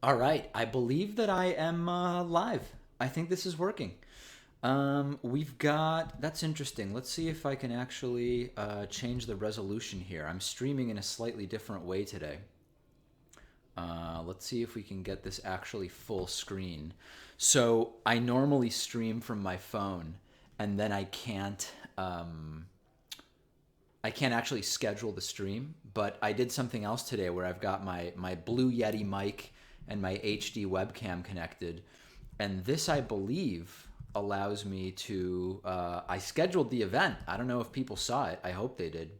All right, I believe that I am live. I think this is working. We've got, that's interesting. Let's see if I can actually change the resolution here. I'm streaming in a slightly different way today. Let's see if we can get this actually full screen. So I normally stream from my phone, and then I can't actually schedule the stream, but I did something else today where I've got my Blue Yeti mic and my HD webcam connected, and this I believe allows me to. I scheduled the event. I don't know if people saw it. I hope they did.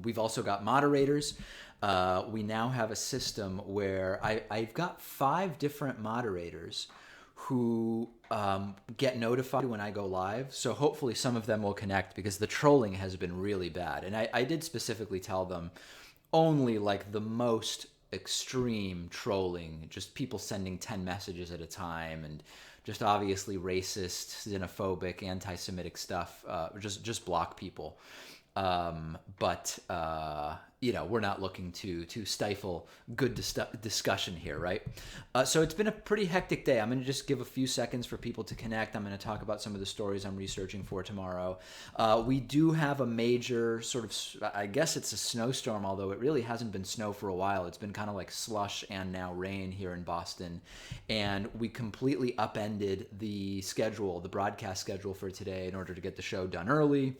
We've also got moderators. We now have a system where I've got 5 different moderators who get notified when I go live. So hopefully some of them will connect because the trolling has been really bad. And I did specifically tell them only like the most extreme trolling, just people sending 10 messages at a time and just obviously racist, xenophobic, anti-Semitic stuff. Just block people. But we're not looking to stifle good discussion here, right? So it's been a pretty hectic day. I'm going to just give a few seconds for people to connect. I'm going to talk about some of the stories I'm researching for tomorrow. We do have a major sort of, I guess it's a snowstorm, although it really hasn't been snow for a while. It's been kind of like slush and now rain here in Boston. And we completely upended the schedule, the broadcast schedule for today in order to get the show done early.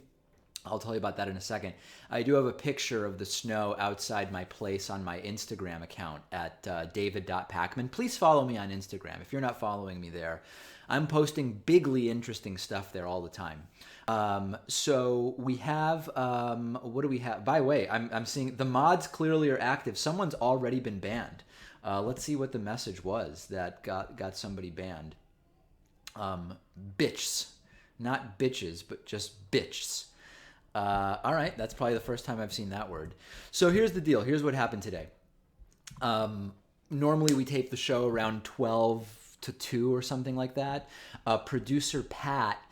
I'll tell you about that in a second. I do have a picture of the snow outside my place on my Instagram account at david.pakman. Please follow me on Instagram if you're not following me there. I'm posting bigly interesting stuff there all the time. So we have, what do we have? By the way, I'm seeing the mods clearly are active. Someone's already been banned. Let's see what the message was that got somebody banned. Bitches. Not bitches, but just bitches. All right, that's probably the first time I've seen that word. So here's the deal. Here's what happened today. Normally we tape the show around 12 to 2 or something like that. Producer Pat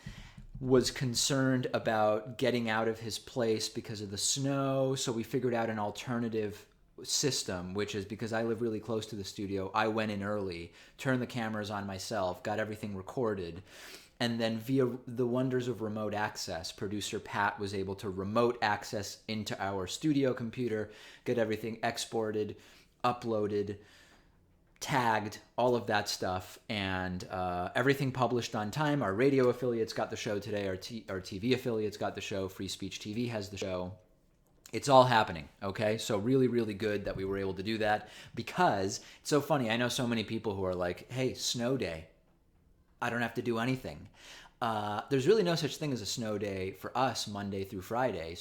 was concerned about getting out of his place because of the snow, so we figured out an alternative system, which is because I live really close to the studio. I went in early, turned the cameras on myself, got everything recorded, and then via the wonders of remote access, producer Pat was able to remote access into our studio computer, get everything exported, uploaded, tagged, all of that stuff, and everything published on time. Our radio affiliates got the show today. Our TV affiliates got the show. Free Speech TV has the show. It's all happening, okay? So really, really good that we were able to do that because it's so funny. I know so many people who are like, hey, snow day. I don't have to do anything. There's really no such thing as a snow day for us Monday through Friday.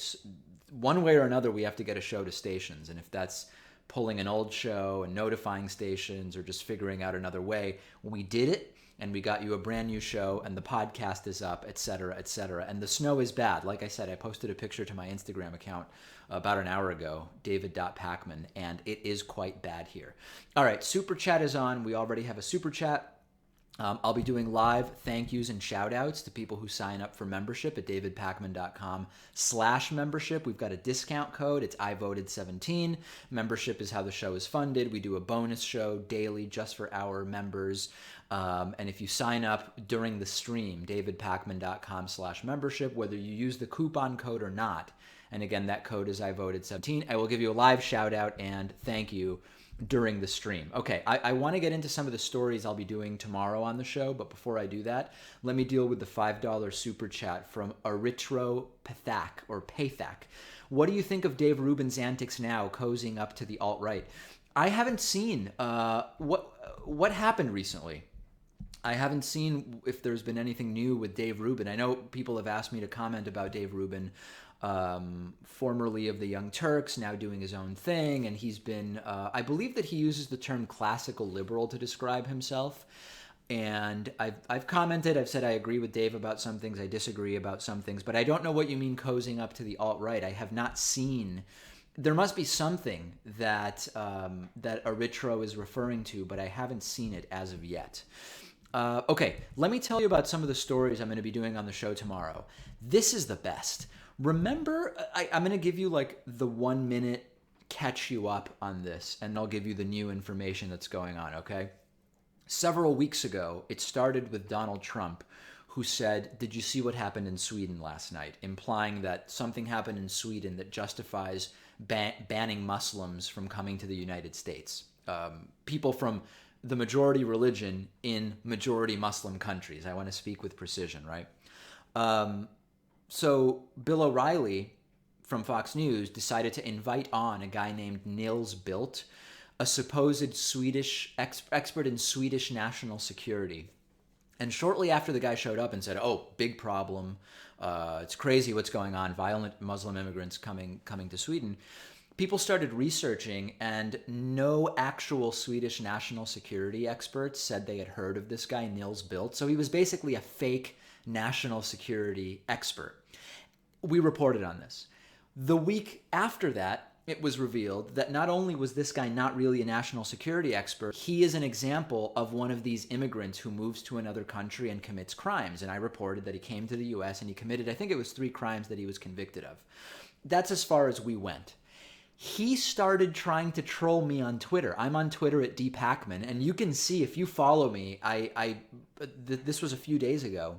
One way or another, we have to get a show to stations. And if that's pulling an old show and notifying stations or just figuring out another way, we did it and we got you a brand new show and the podcast is up, et cetera, et cetera. And the snow is bad. Like I said, I posted a picture to my Instagram account about an hour ago, david.pakman, and it is quite bad here. All right, Super Chat is on. We already have a Super Chat. I'll be doing live thank yous and shout outs to people who sign up for membership at davidpakman.com/membership. We've got a discount code. It's iVoted17. Membership is how the show is funded. We do a bonus show daily just for our members. And if you sign up during the stream, davidpakman.com/membership, whether you use the coupon code or not, and again, that code is iVoted17, I will give you a live shout out and thank you during the stream. Okay, I want to get into some of the stories I'll be doing tomorrow on the show, but before I do that, let me deal with the $5 super chat from Erythropathak or Pathak. What do you think of Dave Rubin's antics now, cozying up to the alt-right? I haven't seen what happened recently. I haven't seen if there's been anything new with Dave Rubin. I know people have asked me to comment about Dave Rubin, formerly of the Young Turks, now doing his own thing, and he's been, I believe that he uses the term classical liberal to describe himself, and I've commented, I've said I agree with Dave about some things, I disagree about some things, but I don't know what you mean cozying up to the alt-right. I have not seen, there must be something that that Erythro is referring to, but I haven't seen it as of yet. Okay, let me tell you about some of the stories I'm going to be doing on the show tomorrow. This is the best. Remember, I'm going to give you like the 1 minute catch you up on this, and I'll give you the new information that's going on, okay? Several weeks ago, it started with Donald Trump, who said, "Did you see what happened in Sweden last night?" Implying that something happened in Sweden that justifies banning Muslims from coming to the United States. People from the majority religion in majority Muslim countries. I want to speak with precision, right? So Bill O'Reilly from Fox News decided to invite on a guy named Nils Bildt, a supposed Swedish expert in Swedish national security. And shortly after the guy showed up and said, "Oh, big problem. It's crazy what's going on. Violent Muslim immigrants coming to Sweden." People started researching, and no actual Swedish national security experts said they had heard of this guy, Nils Bildt. So he was basically a fake national security expert. We reported on this. The week after that, it was revealed that not only was this guy not really a national security expert, he is an example of one of these immigrants who moves to another country and commits crimes. And I reported that he came to the US and he committed, I think it was 3 crimes that he was convicted of. That's as far as we went. He started trying to troll me on Twitter. I'm on Twitter at Pakman, and you can see if you follow me, this was a few days ago.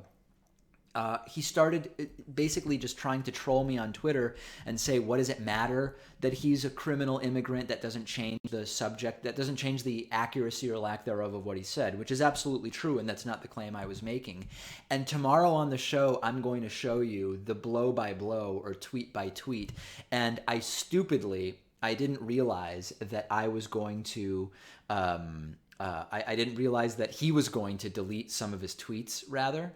He started basically just trying to troll me on Twitter and say, what does it matter that he's a criminal immigrant? That doesn't change the subject, that doesn't change the accuracy or lack thereof of what he said, which is absolutely true, and that's not the claim I was making. And tomorrow on the show, I'm going to show you the blow by blow or tweet by tweet. And I didn't realize that I was going to, I didn't realize that he was going to delete some of his tweets, rather.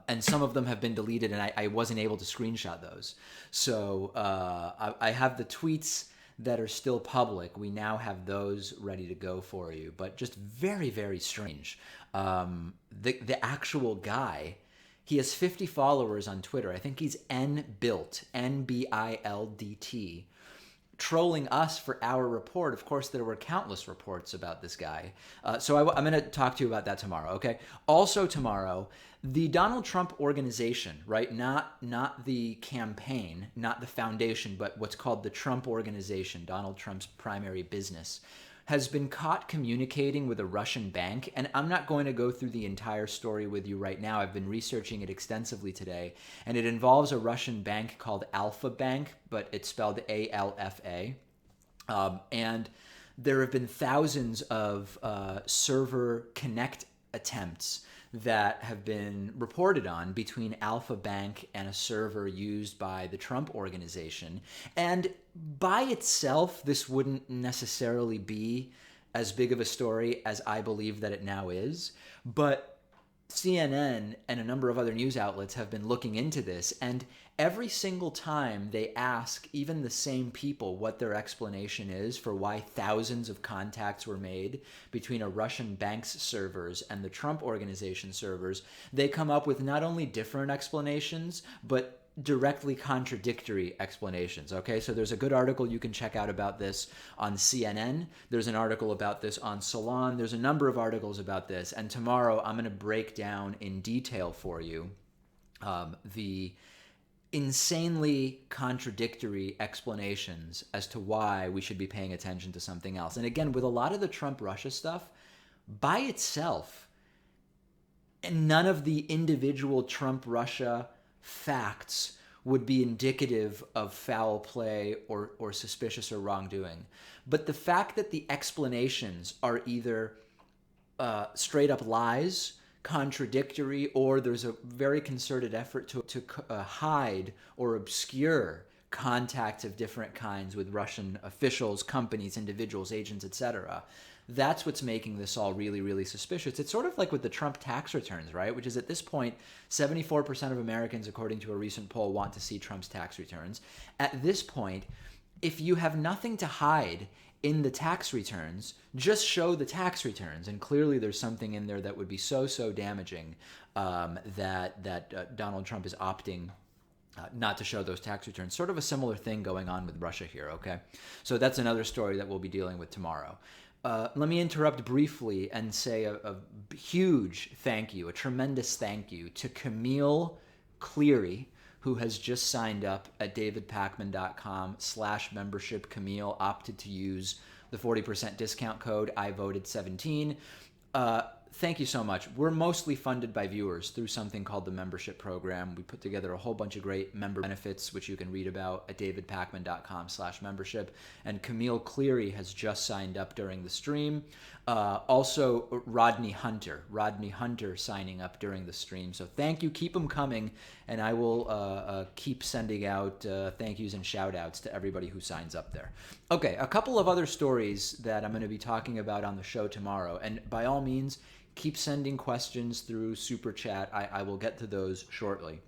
And some of them have been deleted, and I wasn't able to screenshot those. So I have the tweets that are still public. We now have those ready to go for you. But just very, very strange. The actual guy, he has 50 followers on Twitter. I think he's nBildt, N-B-I-L-D-T. Trolling us for our report. Of course, there were countless reports about this guy. So I'm going to talk to you about that tomorrow, okay? Also tomorrow, the Donald Trump organization, right? Not the campaign, not the foundation, but what's called the Trump organization, Donald Trump's primary business, has been caught communicating with a Russian bank. And I'm not going to go through the entire story with you right now. I've been researching it extensively today. And it involves a Russian bank called Alpha Bank, but it's spelled A-L-F-A. And there have been thousands of server connect attempts that have been reported on between Alpha Bank and a server used by the Trump organization. And by itself, this wouldn't necessarily be as big of a story as I believe that it now is. But CNN and a number of other news outlets have been looking into this, and every single time they ask even the same people what their explanation is for why thousands of contacts were made between a Russian bank's servers and the Trump organization servers, they come up with not only different explanations, but directly contradictory explanations. Okay, so there's a good article you can check out about this on CNN. There's an article about this on Salon. There's a number of articles about this, and tomorrow I'm going to break down in detail for you the insanely contradictory explanations as to why we should be paying attention to something else. And again, with a lot of the Trump-Russia stuff, by itself, and none of the individual Trump-Russia facts would be indicative of foul play or suspicious or wrongdoing. But the fact that the explanations are either straight up lies, contradictory, or there's a very concerted effort to hide or obscure contacts of different kinds with Russian officials, companies, individuals, agents, etc. That's what's making this all really, really suspicious. It's sort of like with the Trump tax returns, right? Which is at this point, 74% of Americans, according to a recent poll, want to see Trump's tax returns. At this point, if you have nothing to hide in the tax returns, just show the tax returns. And clearly there's something in there that would be so damaging that Donald Trump is opting not to show those tax returns. Sort of a similar thing going on with Russia here, okay? So that's another story that we'll be dealing with tomorrow. Let me interrupt briefly and say a huge thank you, a tremendous thank you to Camille Cleary, who has just signed up at davidpakman.com/membership. Camille opted to use the 40% discount code. I voted 17. Thank you so much. We're mostly funded by viewers through something called the membership program. We put together a whole bunch of great member benefits, which you can read about at davidpakman.com/membership. And Camille Cleary has just signed up during the stream. Also, Rodney Hunter signing up during the stream. So thank you. Keep them coming. And I will keep sending out thank yous and shout outs to everybody who signs up there. Okay, a couple of other stories that I'm going to be talking about on the show tomorrow. And by all means, keep sending questions through Super Chat. I will get to those shortly.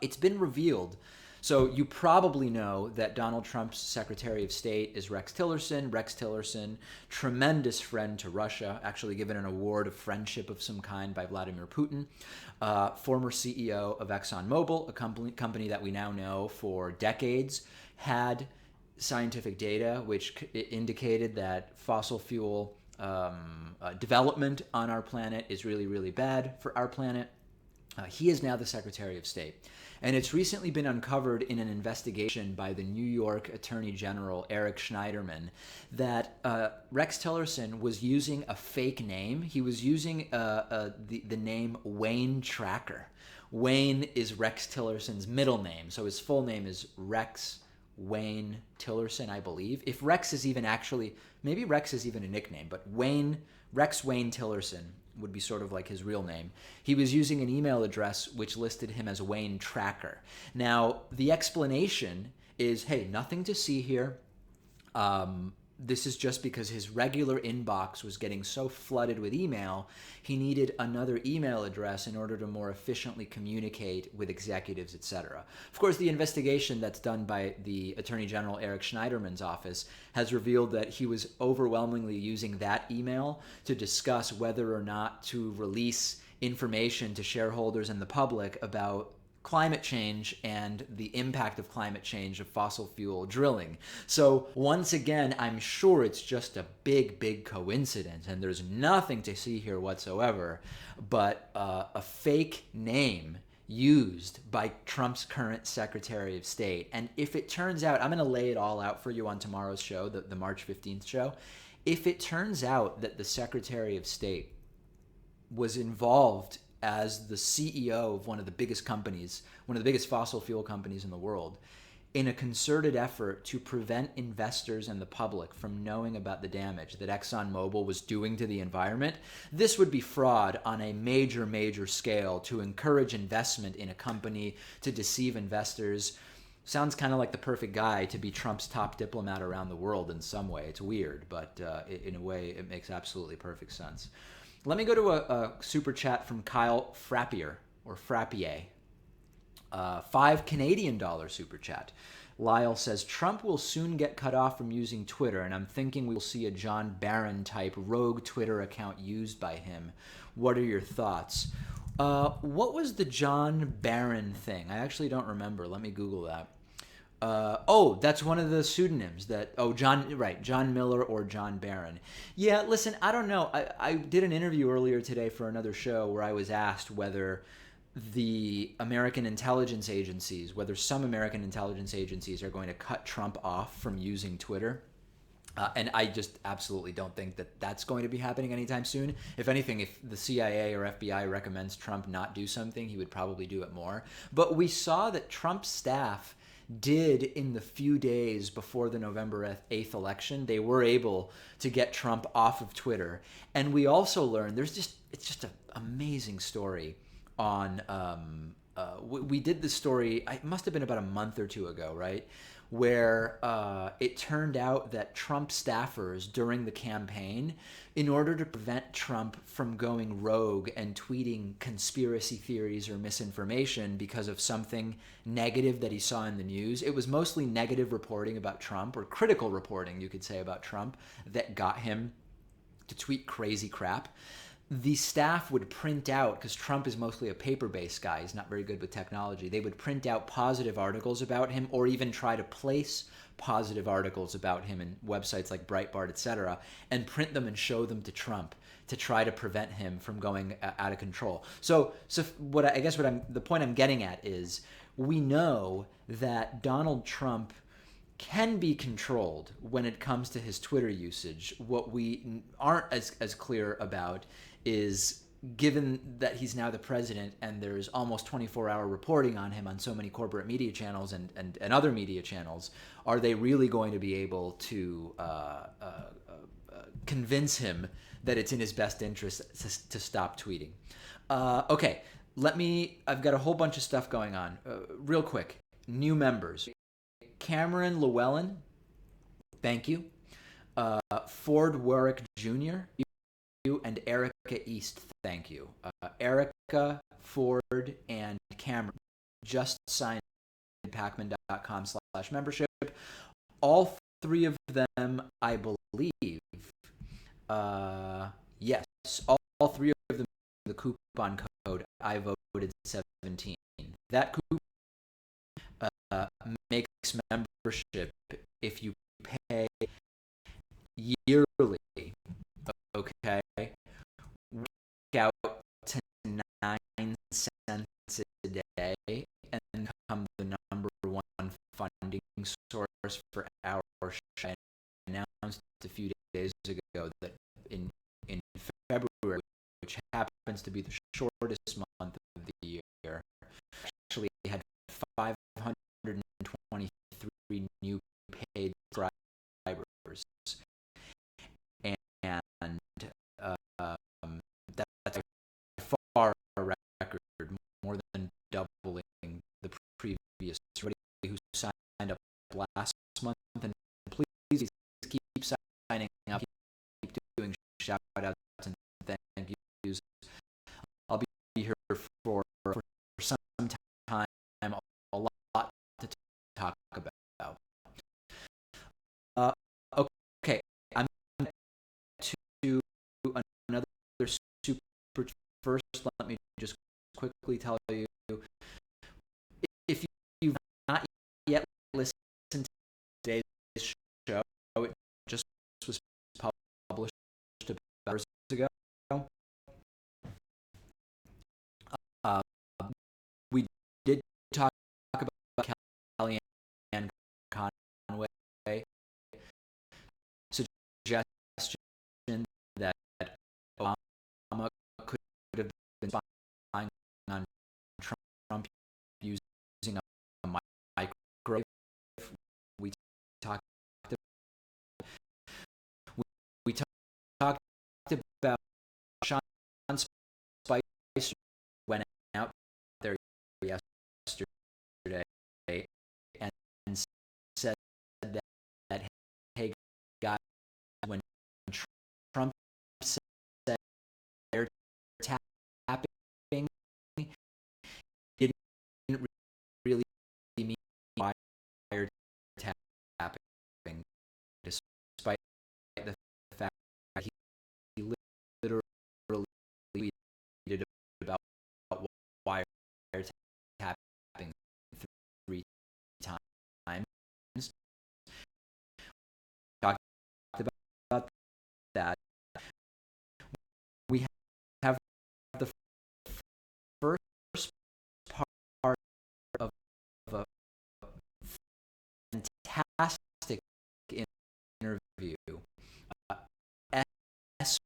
It's been revealed. So you probably know that Donald Trump's Secretary of State is Rex Tillerson. Rex Tillerson, tremendous friend to Russia, actually given an award of friendship of some kind by Vladimir Putin. Former CEO of ExxonMobil, a company that we now know for decades, had scientific data which indicated that fossil fuel development on our planet is really, really bad for our planet. He is now the Secretary of State. And it's recently been uncovered in an investigation by the New York Attorney General, Eric Schneiderman, that Rex Tillerson was using a fake name. He was using the name Wayne Tracker. Wayne is Rex Tillerson's middle name. So his full name is Rex Wayne Tillerson, I believe. If Rex is even actually, maybe Rex is even a nickname, but Rex Wayne Tillerson would be sort of like his real name. He was using an email address which listed him as Wayne Tracker. Now, the explanation is, hey, nothing to see here. This is just because his regular inbox was getting so flooded with email, he needed another email address in order to more efficiently communicate with executives, etc. Of course, the investigation that's done by the Attorney General Eric Schneiderman's office has revealed that he was overwhelmingly using that email to discuss whether or not to release information to shareholders and the public about climate change and the impact of climate change of fossil fuel drilling. So once again, I'm sure it's just a big, big coincidence and there's nothing to see here whatsoever, but a fake name used by Trump's current Secretary of State. And if it turns out, I'm going to lay it all out for you on tomorrow's show, the March 15th show. If it turns out that the Secretary of State was involved as the CEO of one of the biggest companies, one of the biggest fossil fuel companies in the world, in a concerted effort to prevent investors and the public from knowing about the damage that ExxonMobil was doing to the environment, this would be fraud on a major, major scale to encourage investment in a company, to deceive investors. Sounds kind of like the perfect guy to be Trump's top diplomat around the world in some way. It's weird, but in a way, it makes absolutely perfect sense. Let me go to a super chat from Kyle Frappier, or Frappier. $5 Canadian super chat. Lyle says, Trump will soon get cut off from using Twitter, and I'm thinking we will see a John Barron type rogue Twitter account used by him. What are your thoughts? What was the John Barron thing? I actually don't remember. Let me Google that. That's one of the pseudonyms John Miller or John Barron. Yeah, listen, I don't know. I did an interview earlier today for another show where I was asked whether the American intelligence agencies, whether some American intelligence agencies are going to cut Trump off from using Twitter. And I just absolutely don't think that that's going to be happening anytime soon. If anything, if the CIA or FBI recommends Trump not do something, he would probably do it more. But we saw that Trump's staff did in the few days before the November 8th election. They were able to get Trump off of Twitter. And we also learned, it's just an amazing story on, we did this story, it must have been about a month or two ago, right? Where it turned out that Trump staffers during the campaign, in order to prevent Trump from going rogue and tweeting conspiracy theories or misinformation because of something negative that he saw in the news, it was mostly negative reporting about Trump, or critical reporting, you could say, about Trump, that got him to tweet crazy crap. The staff would print out, because Trump is mostly a paper-based guy, he's not very good with technology, they would print out positive articles about him, or even try to place positive articles about him in websites like Breitbart, etc., and print them and show them to Trump to try to prevent him from going out of control. So the point I'm getting at is we know that Donald Trump can be controlled when it comes to his Twitter usage. What we aren't as clear about is, given that he's now the president and there's almost 24-hour reporting on him on so many corporate media channels and other media channels, are they really going to be able to convince him that it's in his best interest to stop tweeting? Okay, I've got a whole bunch of stuff going on. Real quick, new members. Cameron Llewellyn, thank you. Ford Warwick Jr., and Erica East, thank you. Erica, Ford, and Cameron just signed Pakman.com/membership. All three of them, I believe, yes, all three of them, the coupon code, I voted 17. That coupon makes membership, if you pay yearly, okay, work out to 9 cents a day and become the number one funding source for our show. I announced a few days ago that in February, which happens to be the shortest month of the year, actually had 523 new paid subscribers, and that's far a record, more than doubling the previous. Everybody who signed up last month, and please keep signing up, keep doing shout outs and thank yous. I'll be here for some time, a lot to talk about. Okay, I'm to another super. First, let me just quickly tell you, if you've not yet listened to today's show, it just was published about hours ago. We did talk about Kellyanne Conway suggestion that Obama could have been spying on Trump using a microwave. We talked about Sean Spicer went out there yesterday and said that hey guys, when Trump said they're tapping, he didn't really mean wiretapping, despite the fact that he literally tweeted about wiretapping 3 times. Talked about that. We have the first part of a fantastic interview. S.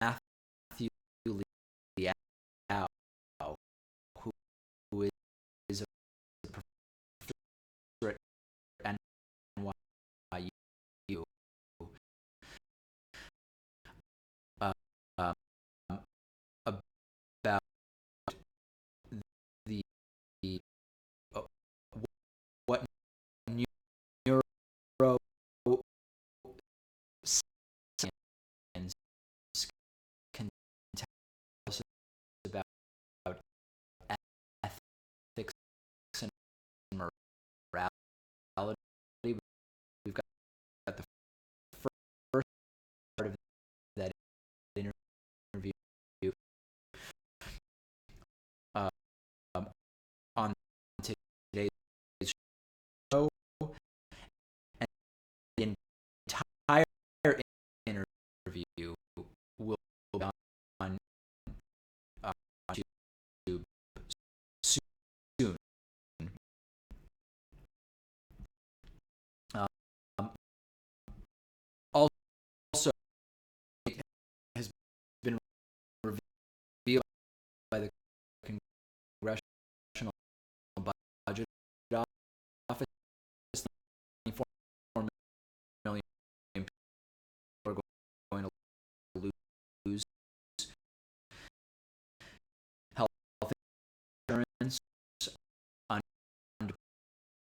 Matthew Liao, who is a professor at NYU, about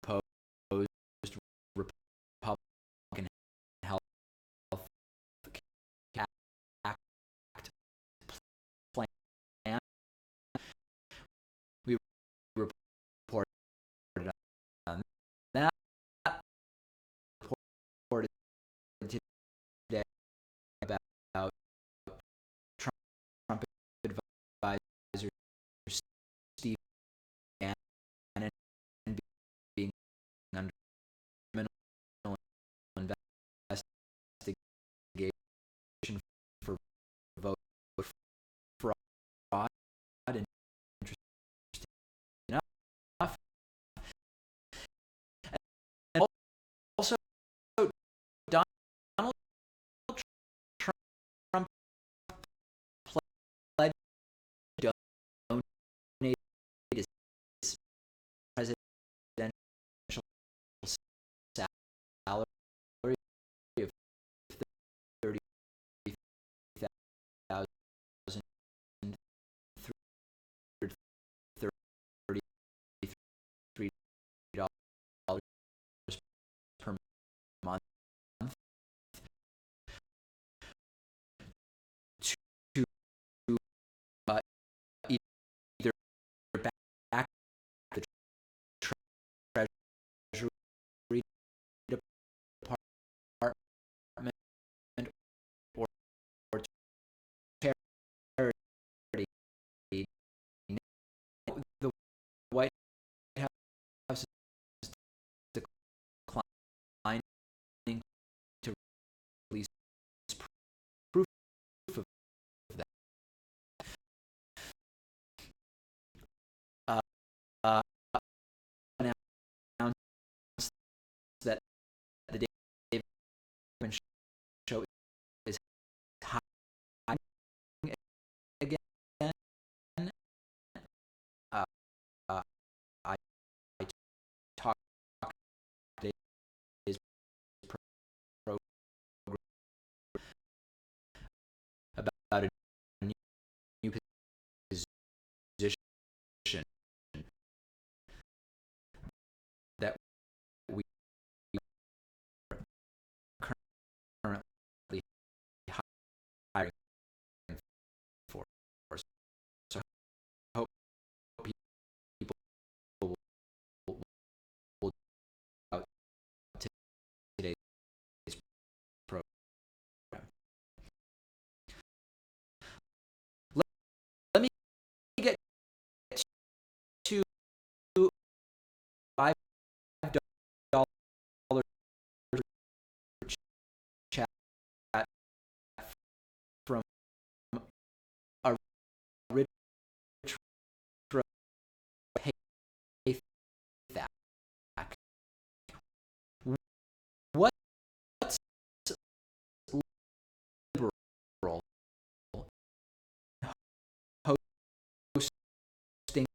unopposed Republican Health Act plan. We reported on that. Reported today about Trump advisor Steve Bannon being under criminal investigation for vote fraud. And interesting enough, and also Donald Trump pledged to donate his presidential salary of $30,333 per month to either back the Treasury Department or charity. The White House is declining to release proof of that. Uh, announced that the David show is high again. Uh, I talked today's program about a new position that we are currently hiring for. So I hope people will out today's program. Let me get to $5 chat from a rich payback. What's liberal hosting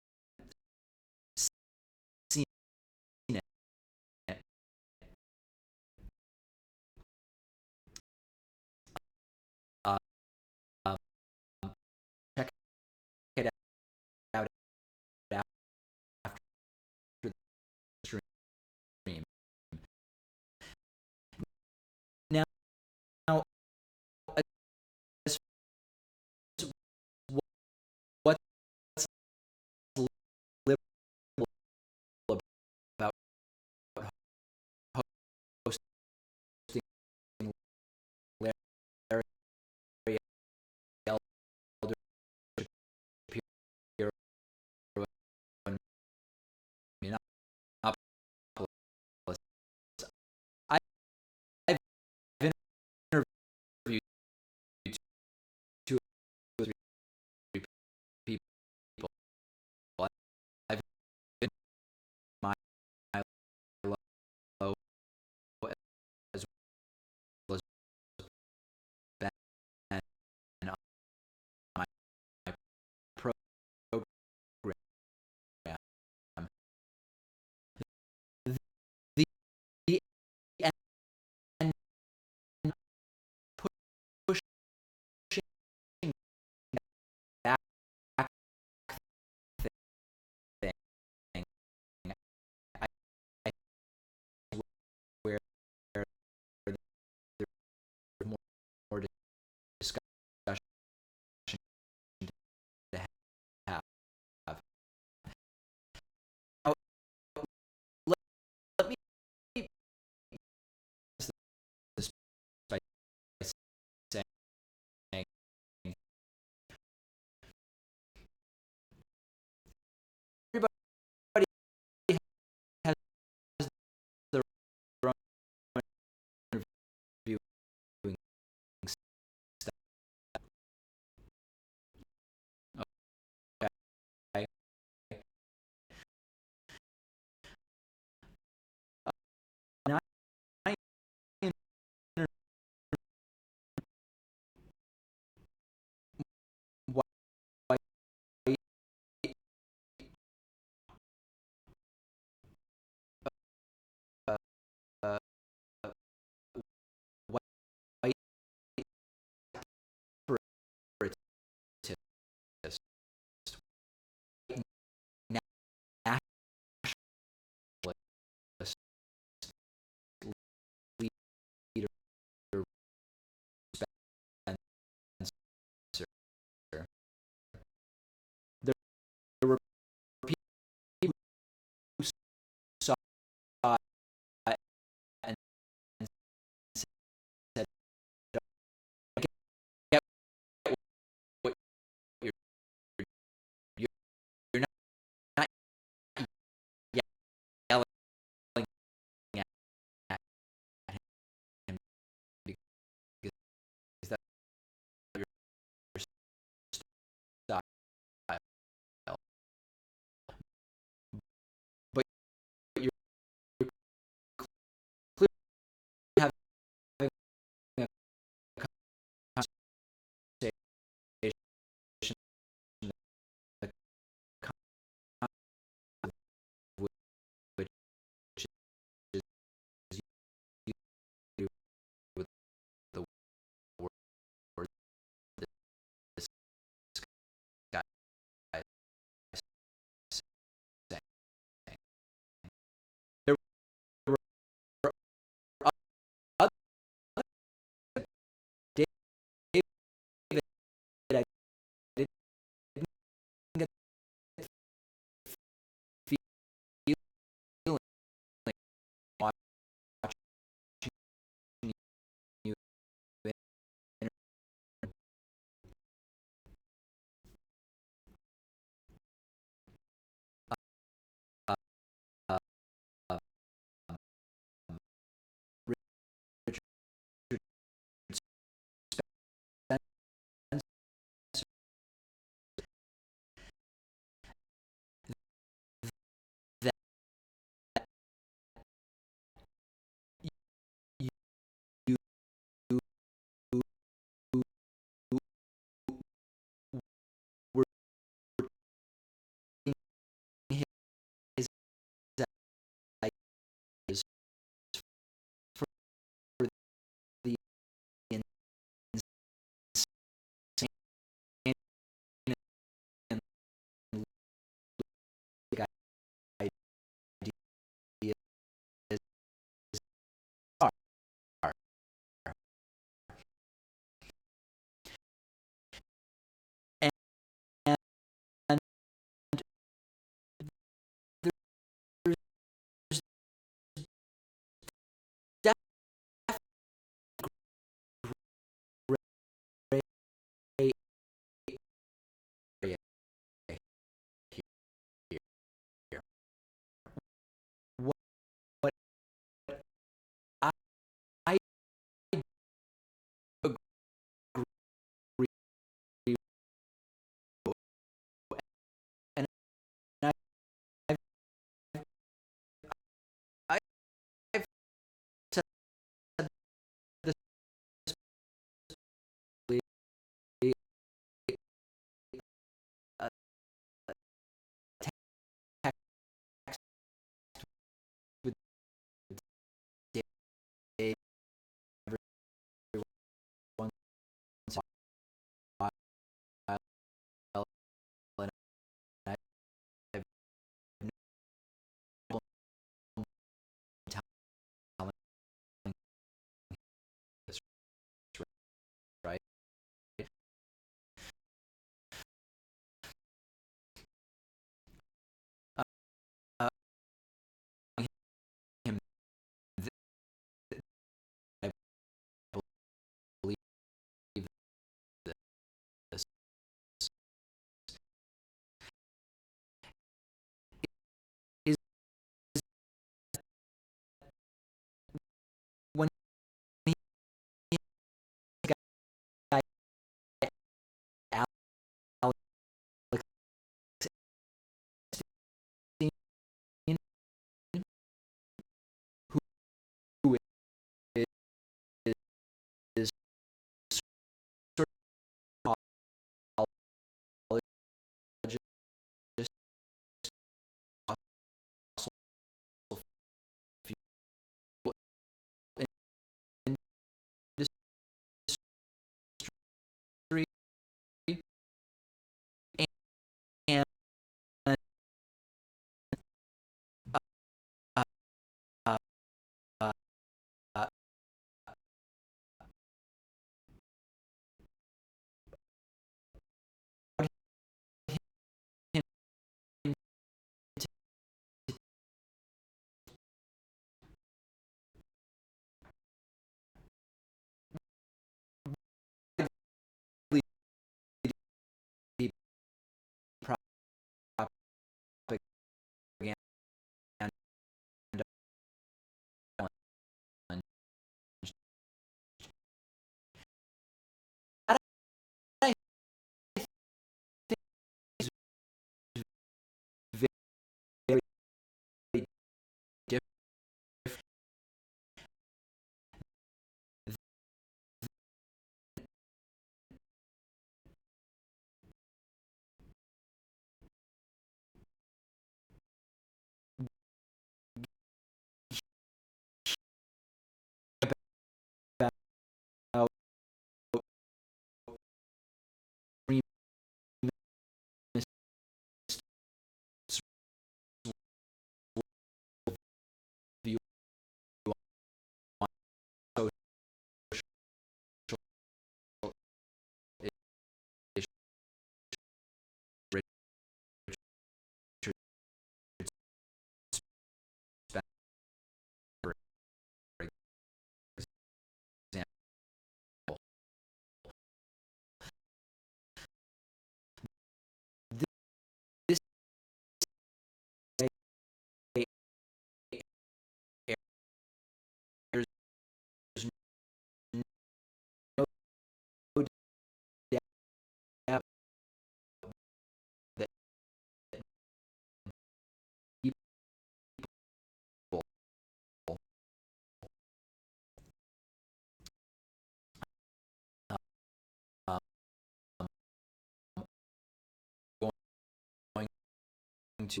to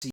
see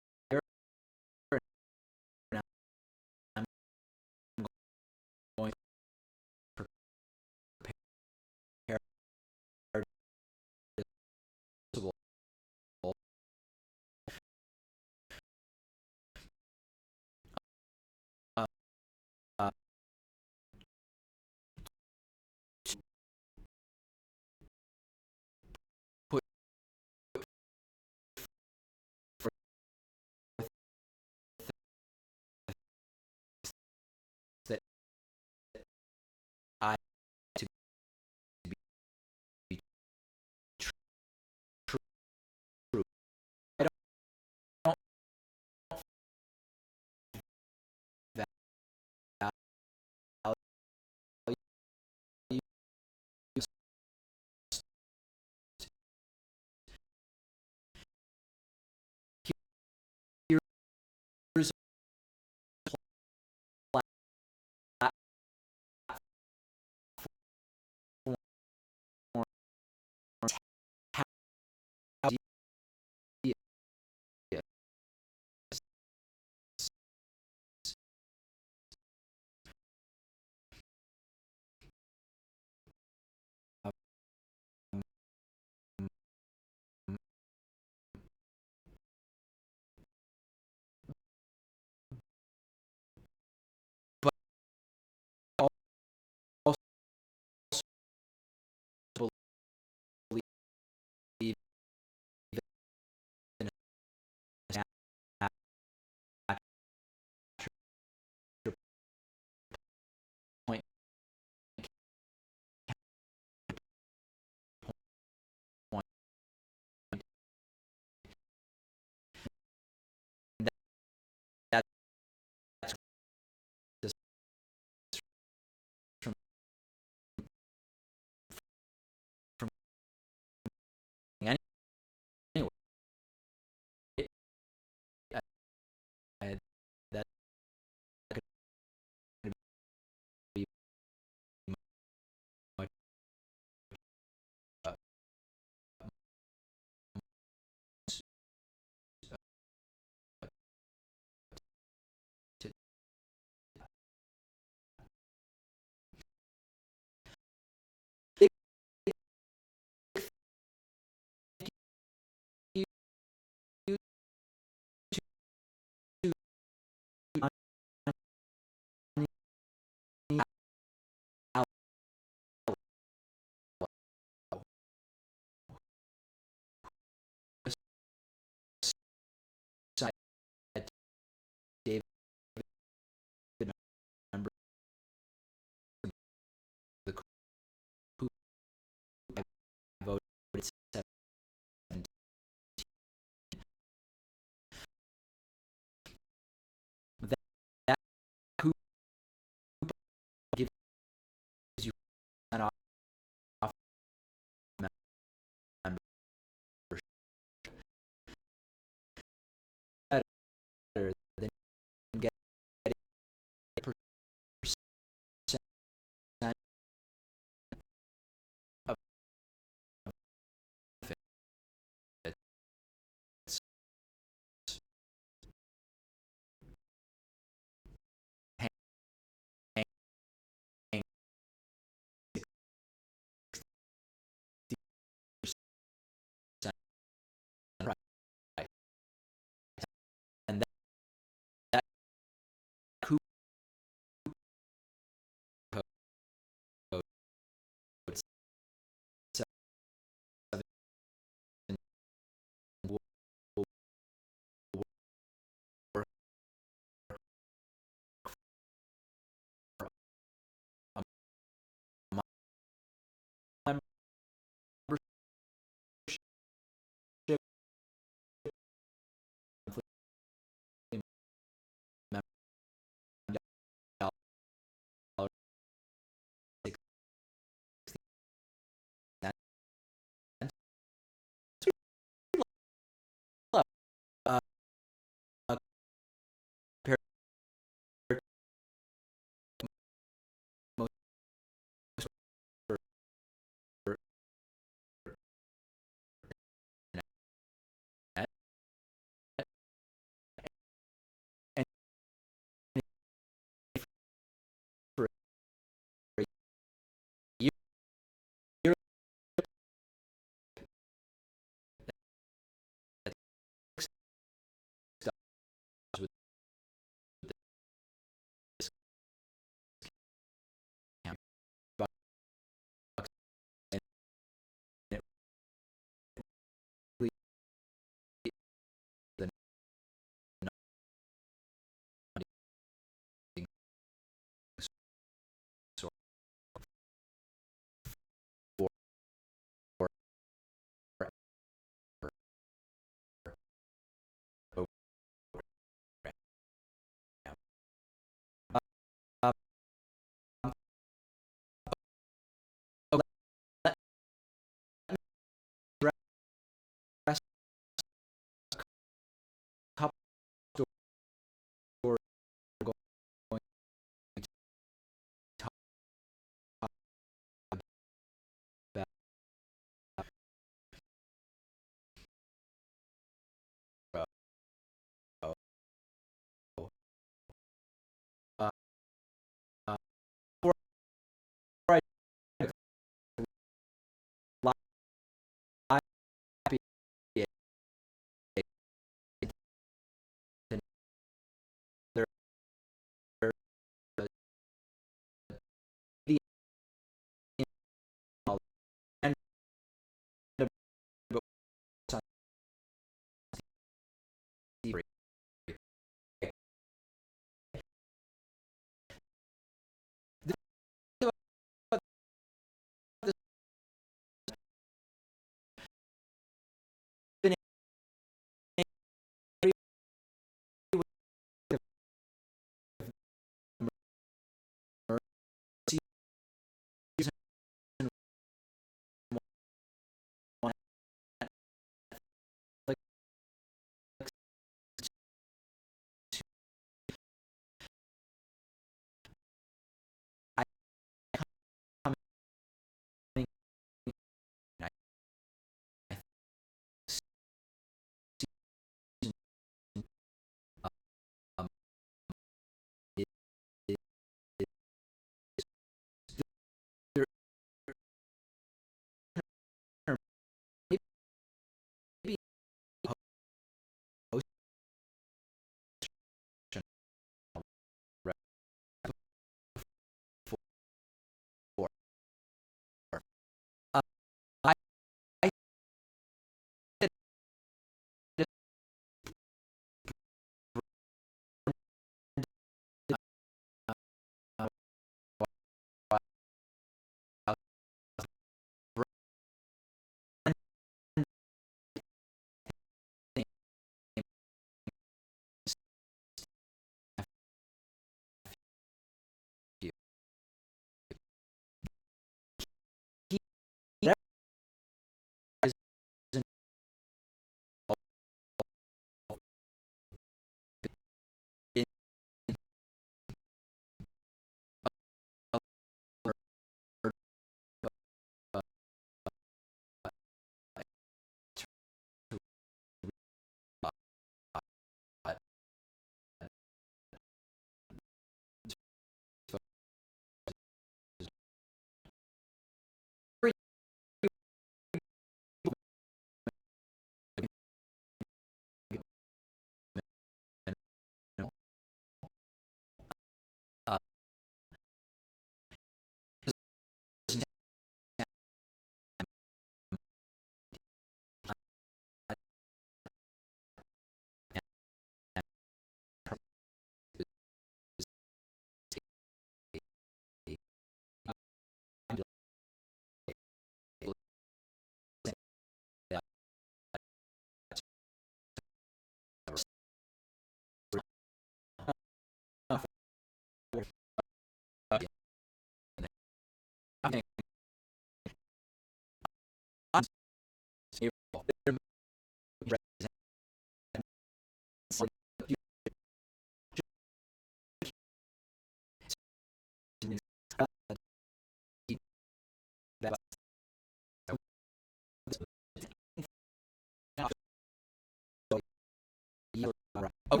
Oh,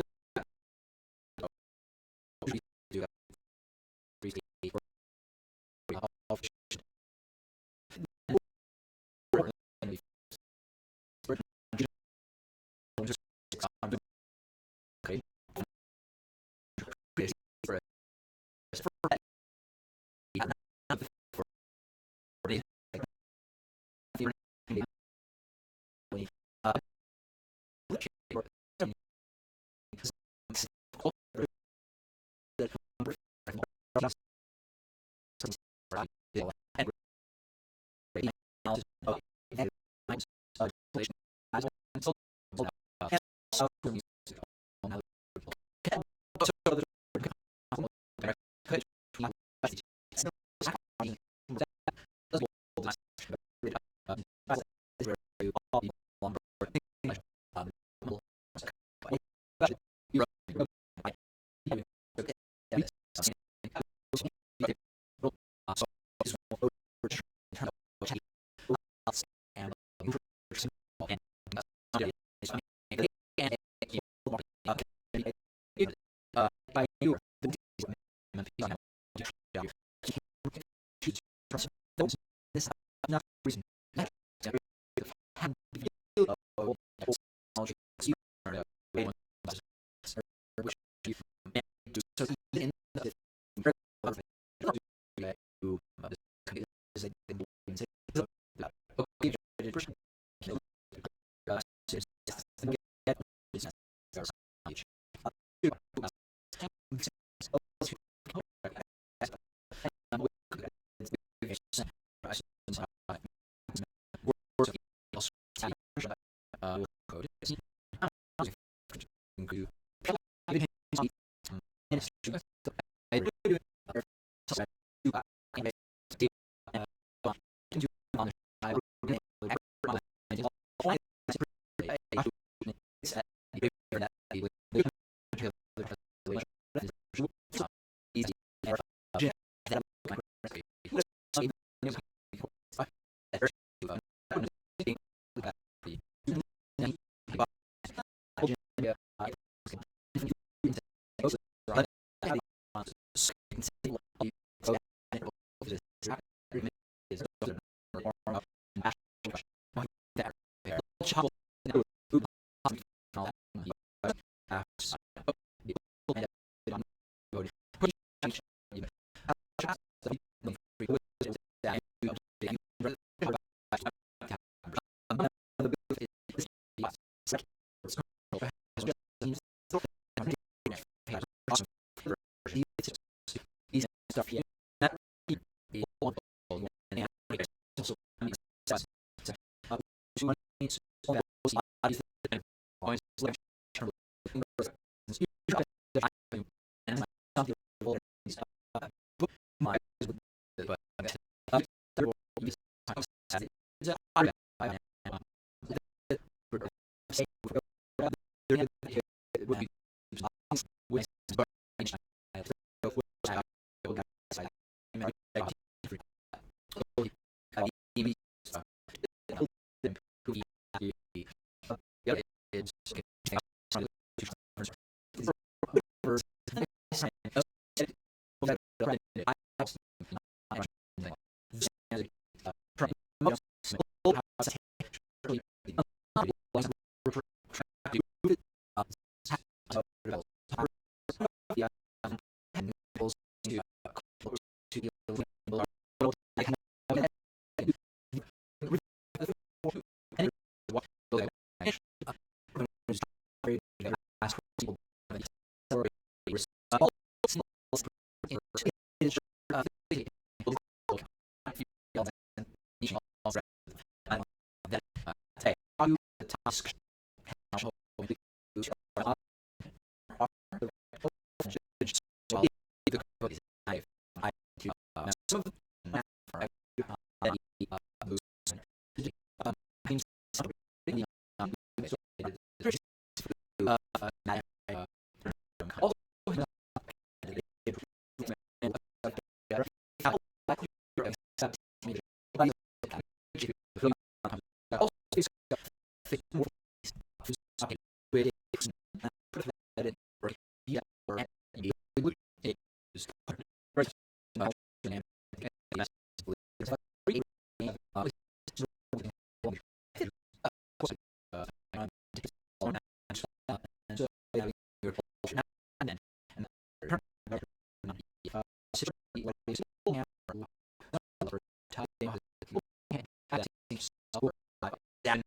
I've done